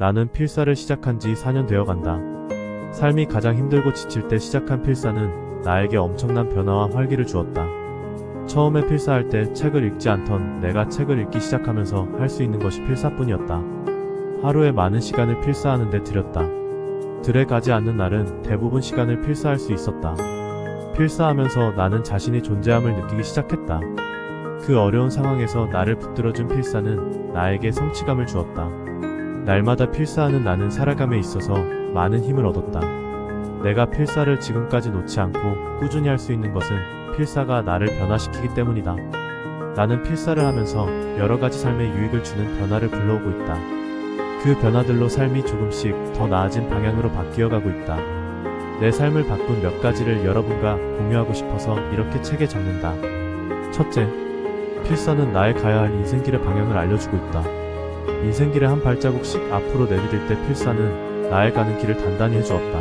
나는 필사를 시작한 지 4년 되어 간다. 삶이 가장 힘들고 지칠 때 시작한 필사는 나에게 엄청난 변화와 활기를 주었다. 처음에 필사할 때 책을 읽지 않던 내가 책을 읽기 시작하면서 할 수 있는 것이 필사뿐이었다. 하루에 많은 시간을 필사하는 데 들였다. 들에 가지 않는 날은 대부분 시간을 필사할 수 있었다. 필사하면서 나는 자신의 존재함을 느끼기 시작했다. 그 어려운 상황에서 나를 붙들어준 필사는 나에게 성취감을 주었다. 날마다 필사하는 나는 살아감에 있어서 많은 힘을 얻었다. 내가 필사를 지금까지 놓지 않고 꾸준히 할 수 있는 것은 필사가 나를 변화시키기 때문이다. 나는 필사를 하면서 여러 가지 삶에 유익을 주는 변화를 불러오고 있다. 그 변화들로 삶이 조금씩 더 나아진 방향으로 바뀌어가고 있다. 내 삶을 바꾼 몇 가지를 여러분과 공유하고 싶어서 이렇게 책에 적는다. 첫째, 필사는 나의 가야 할 인생길의 방향을 알려주고 있다. 인생길에 한 발자국씩 앞으로 내디딜 때 필사는 나의 가는 길을 단단히 해주었다.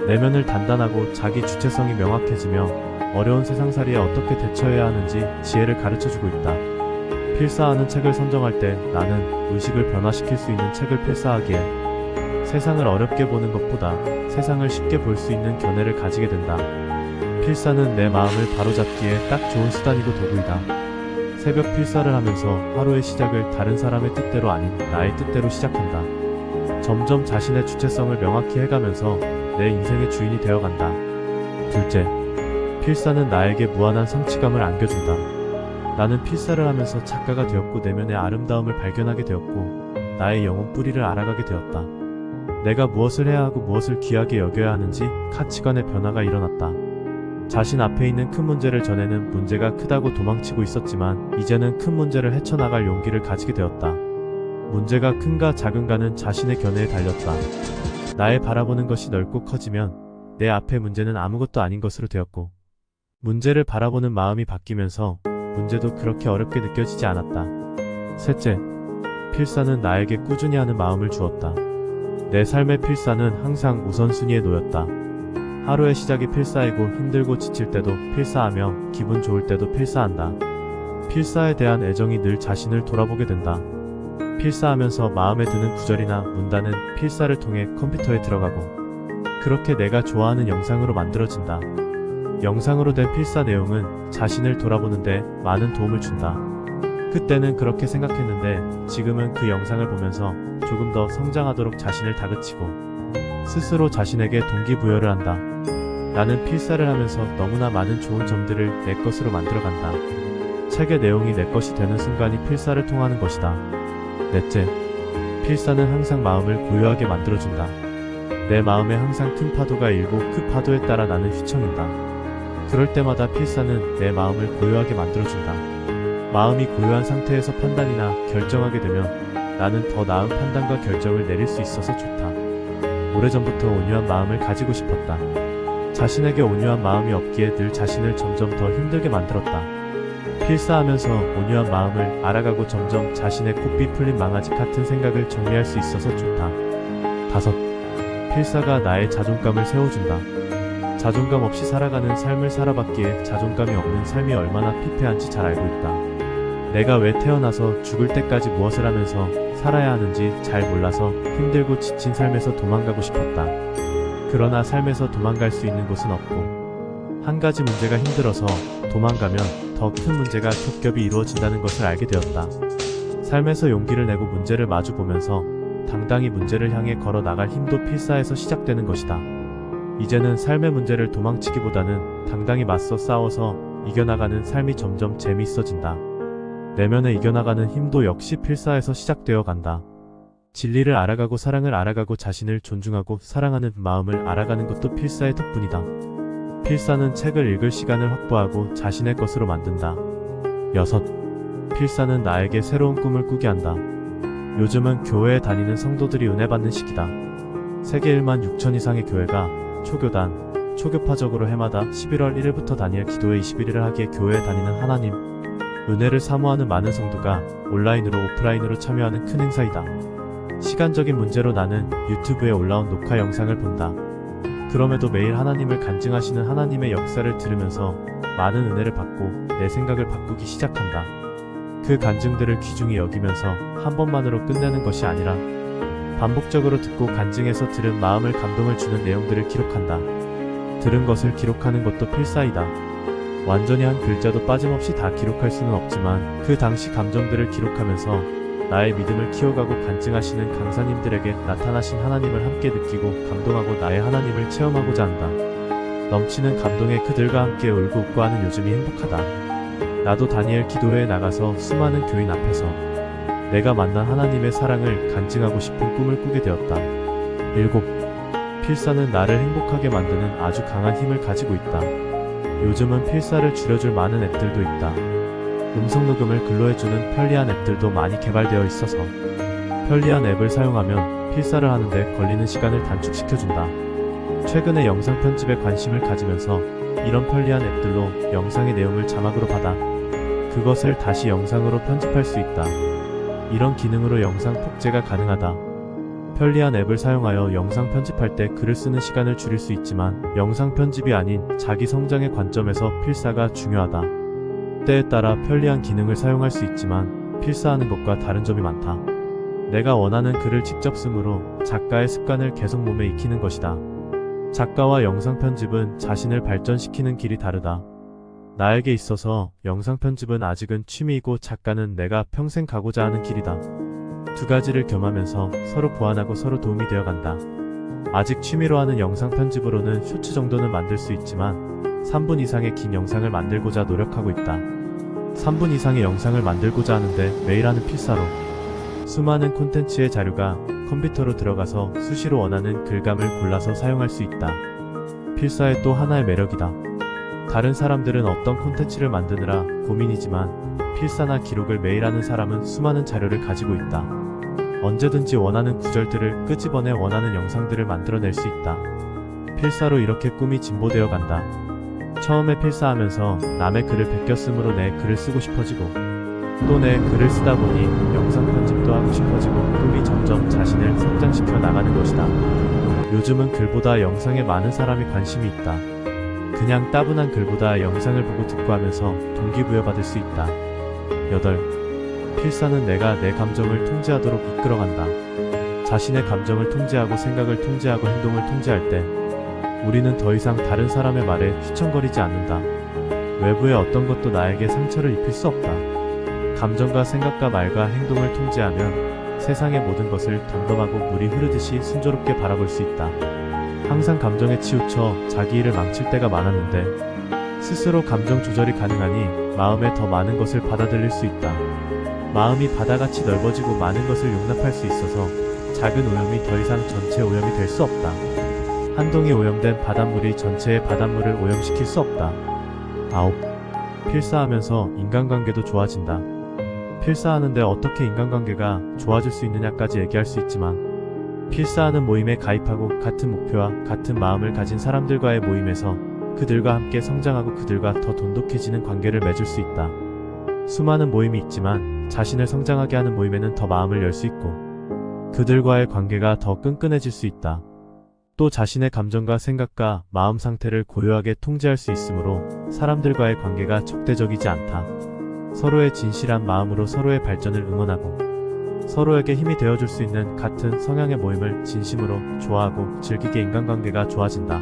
내면을 단단하고 자기 주체성이 명확해지며 어려운 세상살이에 어떻게 대처해야 하는지 지혜를 가르쳐주고 있다. 필사하는 책을 선정할 때 나는 의식을 변화시킬 수 있는 책을 필사하기에 세상을 어렵게 보는 것보다 세상을 쉽게 볼 수 있는 견해를 가지게 된다. 필사는 내 마음을 바로잡기에 딱 좋은 수단이고 도구이다. 새벽 필사를 하면서 하루의 시작을 다른 사람의 뜻대로 아닌 나의 뜻대로 시작한다. 점점 자신의 주체성을 명확히 해가면서 내 인생의 주인이 되어간다. 둘째, 필사는 나에게 무한한 성취감을 안겨준다. 나는 필사를 하면서 작가가 되었고 내면의 아름다움을 발견하게 되었고 나의 영혼 뿌리를 알아가게 되었다. 내가 무엇을 해야 하고 무엇을 귀하게 여겨야 하는지 가치관의 변화가 일어났다. 자신 앞에 있는 큰 문제를 전에는 문제가 크다고 도망치고 있었지만 이제는 큰 문제를 헤쳐나갈 용기를 가지게 되었다. 문제가 큰가 작은가는 자신의 견해에 달렸다. 나의 바라보는 것이 넓고 커지면 내 앞의 문제는 아무것도 아닌 것으로 되었고 문제를 바라보는 마음이 바뀌면서 문제도 그렇게 어렵게 느껴지지 않았다. 셋째, 필사는 나에게 꾸준히 하는 마음을 주었다. 내 삶의 필사는 항상 우선순위에 놓였다. 하루의 시작이 필사이고 힘들고 지칠 때도 필사하며 기분 좋을 때도 필사한다. 필사에 대한 애정이 늘 자신을 돌아보게 된다. 필사하면서 마음에 드는 구절이나 문단은 필사를 통해 컴퓨터에 들어가고 그렇게 내가 좋아하는 영상으로 만들어진다. 영상으로 된 필사 내용은 자신을 돌아보는데 많은 도움을 준다. 그때는 그렇게 생각했는데 지금은 그 영상을 보면서 조금 더 성장하도록 자신을 다그치고 스스로 자신에게 동기부여를 한다. 나는 필사를 하면서 너무나 많은 좋은 점들을 내 것으로 만들어간다. 책의 내용이 내 것이 되는 순간이 필사를 통하는 것이다. 넷째, 필사는 항상 마음을 고요하게 만들어준다. 내 마음에 항상 큰 파도가 일고 그 파도에 따라 나는 휘청인다. 그럴 때마다 필사는 내 마음을 고요하게 만들어준다. 마음이 고요한 상태에서 판단이나 결정하게 되면 나는 더 나은 판단과 결정을 내릴 수 있어서 좋다. 오래전부터 온유한 마음을 가지고 싶었다. 자신에게 온유한 마음이 없기에 늘 자신을 점점 더 힘들게 만들었다. 필사하면서 온유한 마음을 알아가고 점점 자신의 콧비 풀린 망아지 같은 생각을 정리할 수 있어서 좋다. 다섯, 필사가 나의 자존감을 세워준다. 자존감 없이 살아가는 삶을 살아봤기에 자존감이 없는 삶이 얼마나 피폐한지 잘 알고 있다. 내가 왜 태어나서 죽을 때까지 무엇을 하면서 살아야 하는지 잘 몰라서 힘들고 지친 삶에서 도망가고 싶었다. 그러나 삶에서 도망갈 수 있는 곳은 없고 한 가지 문제가 힘들어서 도망가면 더 큰 문제가 겹겹이 이루어진다는 것을 알게 되었다. 삶에서 용기를 내고 문제를 마주보면서 당당히 문제를 향해 걸어 나갈 힘도 필사에서 시작되는 것이다. 이제는 삶의 문제를 도망치기보다는 당당히 맞서 싸워서 이겨나가는 삶이 점점 재미있어진다. 내면에 이겨나가는 힘도 역시 필사에서 시작되어 간다. 진리를 알아가고 사랑을 알아가고 자신을 존중하고 사랑하는 마음을 알아가는 것도 필사의 덕분이다. 필사는 책을 읽을 시간을 확보하고 자신의 것으로 만든다. 여섯, 필사는 나에게 새로운 꿈을 꾸게 한다. 요즘은 교회에 다니는 성도들이 은혜 받는 시기다. 세계 1만 6천 이상의 교회가 초교단, 초교파적으로 해마다 11월 1일부터 다니엘 기도회 21일을 하기에 교회에 다니는 하나님, 은혜를 사모하는 많은 성도가 온라인으로 오프라인으로 참여하는 큰 행사이다. 시간적인 문제로 나는 유튜브에 올라온 녹화 영상을 본다. 그럼에도 매일 하나님을 간증하시는 하나님의 역사를 들으면서 많은 은혜를 받고 내 생각을 바꾸기 시작한다. 그 간증들을 귀중히 여기면서 한 번만으로 끝내는 것이 아니라 반복적으로 듣고 간증해서 들은 마음을 감동을 주는 내용들을 기록한다. 들은 것을 기록하는 것도 필사이다. 완전히 한 글자도 빠짐없이 다 기록할 수는 없지만 그 당시 감정들을 기록하면서 나의 믿음을 키워가고 간증하시는 강사님들에게 나타나신 하나님을 함께 느끼고 감동하고 나의 하나님을 체험하고자 한다. 넘치는 감동에 그들과 함께 울고 웃고 하는 요즘이 행복하다. 나도 다니엘 기도회에 나가서 수많은 교인 앞에서 내가 만난 하나님의 사랑을 간증하고 싶은 꿈을 꾸게 되었다. 7. 필사는 나를 행복하게 만드는 아주 강한 힘을 가지고 있다. 요즘은 필사를 줄여줄 많은 앱들도 있다. 음성 녹음을 글로 해주는 편리한 앱들도 많이 개발되어 있어서 편리한 앱을 사용하면 필사를 하는데 걸리는 시간을 단축시켜준다. 최근에 영상 편집에 관심을 가지면서 이런 편리한 앱들로 영상의 내용을 자막으로 받아 그것을 다시 영상으로 편집할 수 있다. 이런 기능으로 영상 복제가 가능하다. 편리한 앱을 사용하여 영상 편집할 때 글을 쓰는 시간을 줄일 수 있지만 영상 편집이 아닌 자기 성장의 관점에서 필사가 중요하다. 때에 따라 편리한 기능을 사용할 수 있지만 필사하는 것과 다른 점이 많다. 내가 원하는 글을 직접 쓰므로 작가의 습관을 계속 몸에 익히는 것이다. 작가와 영상 편집은 자신을 발전시키는 길이 다르다. 나에게 있어서 영상 편집은 아직은 취미이고 작가는 내가 평생 가고자 하는 길이다. 두 가지를 겸하면서 서로 보완하고 서로 도움이 되어간다. 아직 취미로 하는 영상 편집으로는 쇼츠 정도는 만들 수 있지만 3분 이상의 긴 영상을 만들고자 노력하고 있다. 3분 이상의 영상을 만들고자 하는데 매일 하는 필사로 수많은 콘텐츠의 자료가 컴퓨터로 들어가서 수시로 원하는 글감을 골라서 사용할 수 있다. 필사의 또 하나의 매력이다. 다른 사람들은 어떤 콘텐츠를 만드느라 고민이지만 필사나 기록을 매일 하는 사람은 수많은 자료를 가지고 있다. 언제든지 원하는 구절들을 끄집어내 원하는 영상들을 만들어낼 수 있다. 필사로 이렇게 꿈이 진보되어 간다. 처음에 필사하면서 남의 글을 베껴 쓰므로 내 글을 쓰고 싶어지고 또 내 글을 쓰다 보니 영상 편집도 하고 싶어지고 꿈이 점점 자신을 성장시켜 나가는 것이다. 요즘은 글보다 영상에 많은 사람이 관심이 있다. 그냥 따분한 글보다 영상을 보고 듣고 하면서 동기부여받을 수 있다. 8. 필사는 내가 내 감정을 통제하도록 이끌어간다. 자신의 감정을 통제하고 생각을 통제하고 행동을 통제할 때 우리는 더 이상 다른 사람의 말에 휘청거리지 않는다. 외부의 어떤 것도 나에게 상처를 입힐 수 없다. 감정과 생각과 말과 행동을 통제하면 세상의 모든 것을 덤덤하고 물이 흐르듯이 순조롭게 바라볼 수 있다. 항상 감정에 치우쳐 자기 일을 망칠 때가 많았는데 스스로 감정 조절이 가능하니 마음에 더 많은 것을 받아들일 수 있다. 마음이 바다같이 넓어지고 많은 것을 용납할 수 있어서 작은 오염이 더 이상 전체 오염이 될 수 없다. 한 동이 오염된 바닷물이 전체의 바닷물을 오염시킬 수 없다. 9. 필사하면서 인간관계도 좋아진다. 필사하는데 어떻게 인간관계가 좋아질 수 있느냐까지 얘기할 수 있지만 필사하는 모임에 가입하고 같은 목표와 같은 마음을 가진 사람들과의 모임에서 그들과 함께 성장하고 그들과 더 돈독해지는 관계를 맺을 수 있다. 수많은 모임이 있지만 자신을 성장하게 하는 모임에는 더 마음을 열 수 있고 그들과의 관계가 더 끈끈해질 수 있다. 또 자신의 감정과 생각과 마음 상태를 고요하게 통제할 수 있으므로 사람들과의 관계가 적대적이지 않다. 서로의 진실한 마음으로 서로의 발전을 응원하고 서로에게 힘이 되어줄 수 있는 같은 성향의 모임을 진심으로 좋아하고 즐기게 인간관계가 좋아진다.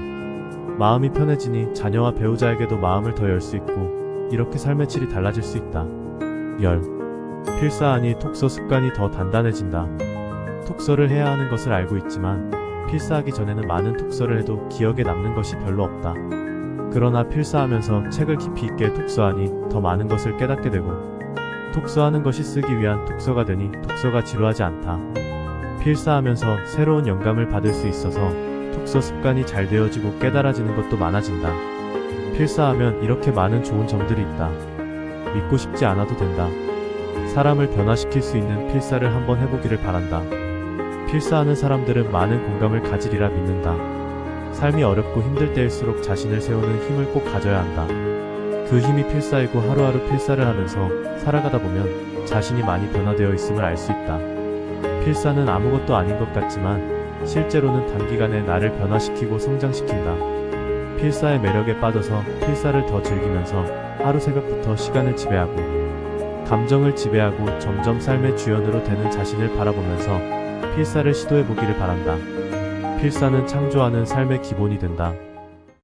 마음이 편해지니 자녀와 배우자에게도 마음을 더 열 수 있고 이렇게 삶의 질이 달라질 수 있다. 10. 필사하니 독서 습관이 더 단단해진다. 독서를 해야 하는 것을 알고 있지만 필사하기 전에는 많은 독서를 해도 기억에 남는 것이 별로 없다. 그러나 필사하면서 책을 깊이 있게 독서하니 더 많은 것을 깨닫게 되고 독서하는 것이 쓰기 위한 독서가 되니 독서가 지루하지 않다. 필사하면서 새로운 영감을 받을 수 있어서 독서 습관이 잘 되어지고 깨달아지는 것도 많아진다. 필사하면 이렇게 많은 좋은 점들이 있다. 믿고 싶지 않아도 된다. 사람을 변화시킬 수 있는 필사를 한번 해보기를 바란다. 필사하는 사람들은 많은 공감을 가지리라 믿는다. 삶이 어렵고 힘들 때일수록 자신을 세우는 힘을 꼭 가져야 한다. 그 힘이 필사이고 하루하루 필사를 하면서 살아가다 보면 자신이 많이 변화되어 있음을 알 수 있다. 필사는 아무것도 아닌 것 같지만 실제로는 단기간에 나를 변화시키고 성장시킨다. 필사의 매력에 빠져서 필사를 더 즐기면서 하루 새벽부터 시간을 지배하고 감정을 지배하고 점점 삶의 주연으로 되는 자신을 바라보면서 필사를 시도해보기를 바란다. 필사는 창조하는 삶의 기본이 된다.